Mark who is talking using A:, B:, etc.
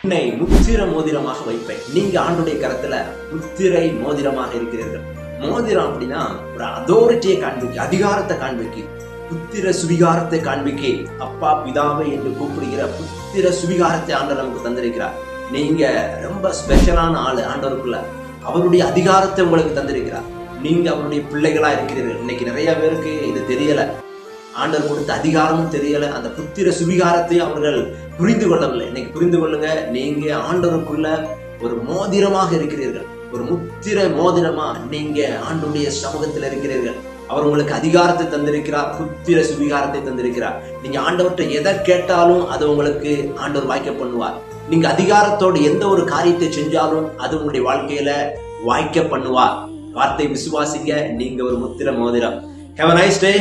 A: உன்னை முத்திர மோதிரமாக வைப்பேன். நீங்க ஆண்டுடைய கரத்துல முத்திரை மோதிரமாக இருக்கிறீர்கள். மோதிரம் அப்படின்னா ஒரு அதாரிட்டியை காண்பிக்க, அதிகாரத்தை காண்பிக்க, புத்திர சுவிகாரத்தை காண்பிக்க, அப்பா பிதாவை என்று கூப்பிடுகிற புத்திர சுவிகாரத்தை ஆண்டவர் நமக்கு தந்திருக்கிறார். நீங்க ரொம்ப ஸ்பெஷலான ஆளு ஆண்டவருக்குள்ள. அவருடைய அதிகாரத்தை உங்களுக்கு தந்திருக்கிறார். நீங்க அவருடைய பிள்ளைகளா இருக்கிறீர்கள். இன்னைக்கு நிறைய பேருக்கு இது தெரியல. ஆண்டவர் கொடுத்த அதிகாரமும் தெரியல, அந்த புத்திர சுவிகாரத்தையும் அவர்கள் புரிந்து கொள்ளவில்லை. இன்னைக்கு புரிந்து கொள்ளுங்க. நீங்க ஆண்டவருக்குள்ள ஒரு மோதிரமாக இருக்கிறீர்கள். ஒரு முத்திர மோதிரமா நீங்க ஆண்டுடைய சமூகத்தில் இருக்கிறீர்கள். அவர் உங்களுக்கு அதிகாரத்தை தந்திருக்கிறார், புத்திர சுவிகாரத்தை தந்திருக்கிறார். நீங்க ஆண்டவர்கிட்ட எதை கேட்டாலும் அது உங்களுக்கு ஆண்டவர் வாய்க்க பண்ணுவார். நீங்க அதிகாரத்தோடு எந்த ஒரு காரியத்தை செஞ்சாலும் அது உங்களுடைய வாழ்க்கையில வாய்க்க பண்ணுவார். வார்த்தை விசுவாசிங்க. நீங்க ஒரு முத்திர மோதிரம். Have a nice day.